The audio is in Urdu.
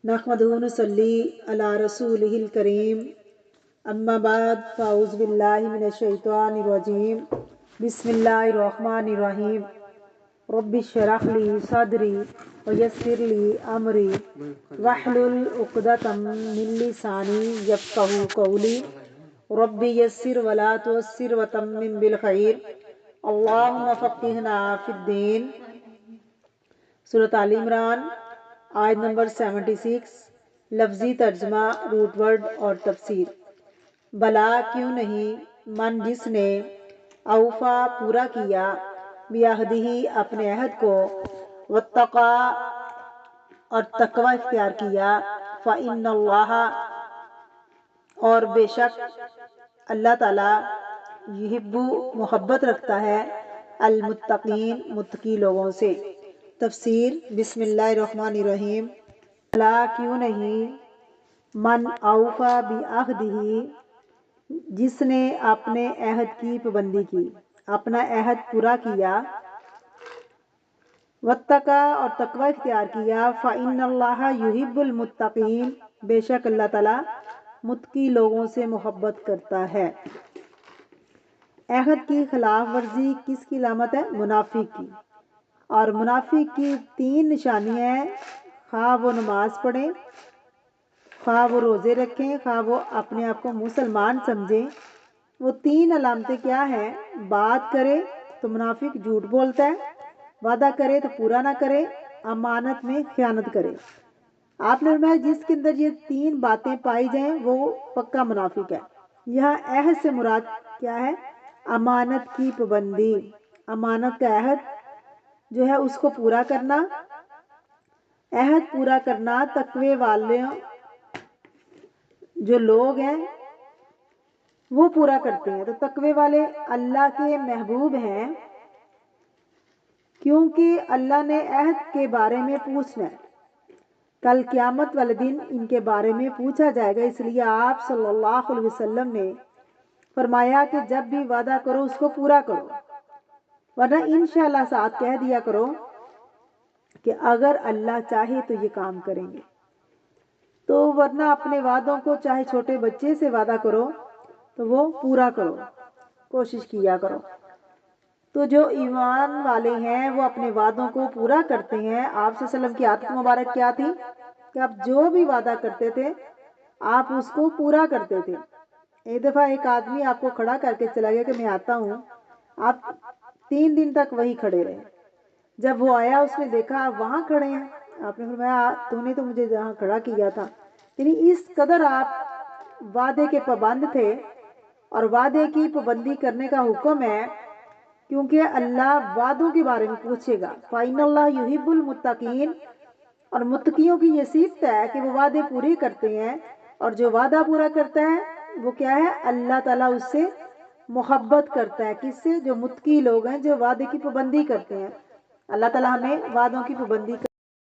نحمدہ و نصلی علی رسولہ الکریم اما بعد فاعوذ باللہ من الشیطان الرجیم بسم اللہ الرحمن الرحیم رب اشرح لی صدری ویسر لی امری واحلل عقدۃ من لسانی یفقہوا قولی رب یسر ولا تعسر وتمم بالخیر اللہم فقہنا فی الدین۔ سورۃ آل عمران آیت نمبر 76، لفظی ترجمہ، روٹ ورڈ اور تفسیر۔ بلا کیوں نہیں، من جس نے، اوفا پورا کیا، بعہدہ اپنے عہد کو، واتقا اور تقوی اختیار کیا، فإن اللہ اور بے شک اللہ تعالی، یحب محبت رکھتا ہے، المتقین متقی لوگوں سے۔ تفسیر۔ بسم اللہ الرحمن الرحیم۔ بلا کیوں نہیں، من اوفا بعہدہ جس نے اپنے عہد کی پابندی کی، اپنا عہد پورا کیا، واتقا اور تقوی اختیار کیا، فإن اللہ یحب المتقین بے شک اللہ تعالی متقی لوگوں سے محبت کرتا ہے۔ عہد کی خلاف ورزی کس کی علامت ہے؟ منافق کی۔ اور منافق کی 3 نشانیاں ہیں، خواہ وہ نماز پڑھیں، خواہ وہ روزے رکھیں، خواہ وہ اپنے آپ کو مسلمان سمجھیں۔ وہ 3 علامتیں کیا ہیں؟ بات کرے تو منافق جھوٹ بولتا ہے، وعدہ کرے تو پورا نہ کرے، امانت میں خیانت کرے۔ آپ نے فرمایا جس کے اندر یہ 3 باتیں پائی جائیں وہ پکا منافق ہے۔ یہاں عہد سے مراد کیا ہے؟ امانت کی پابندی، امانت کا عہد جو ہے اس کو پورا کرنا۔ عہد پورا کرنا تقوی والے جو لوگ ہیں وہ پورا کرتے ہیں، تو تقوی والے اللہ کے محبوب ہیں، کیونکہ اللہ نے عہد کے بارے میں پوچھنا ہے۔ کل قیامت والے دن ان کے بارے میں پوچھا جائے گا، اس لیے آپ صلی اللہ علیہ وسلم نے فرمایا کہ جب بھی وعدہ کرو اس کو پورا کرو، ورنہ انشاءاللہ ساتھ کہہ دیا کرو کہ اگر اللہ چاہے تو یہ کام کریں گے۔ تو ورنہ اپنے وعدوں کو، چاہے چھوٹے بچے سے وعدہ کرو تو وہ پورا کرو، کوشش کیا کرو۔ تو جو ایمان والے ہیں وہ اپنے وعدوں کو پورا کرتے ہیں۔ آپ صلی اللہ علیہ وسلم کی عادت مبارک کیا تھی کہ آپ جو بھی وعدہ کرتے تھے آپ اس کو پورا کرتے تھے۔ ایک دفعہ ایک آدمی آپ کو کھڑا کر کے چلا گیا کہ میں آتا ہوں، آپ 3 دن تک وہی کھڑے رہے۔ جب وہ آیا اس نے دیکھا آپ وہاں کھڑے ہیں، آپ نے فرمایا تو نے تو مجھے جہاں کھڑا کیا تھا۔ یعنی اس قدر آپ وعدے کے پابند تھے، اور وعدے کی پابندی کرنے کا حکم ہے، کیونکہ اللہ وعدوں کے بارے میں پوچھے گا۔ فإن اللہ یحب المتقین، اور متقیوں کی یہ صفت ہے کہ وہ وعدے پورے کرتے ہیں، اور جو وعدہ پورا کرتا ہے وہ کیا ہے؟ اللہ تعالیٰ اس سے محبت کرتا ہے۔ کس سے؟ جو متقی لوگ ہیں، جو وعدے کی پابندی کرتے ہیں۔ اللہ تعالیٰ ہمیں وعدوں کی پابندی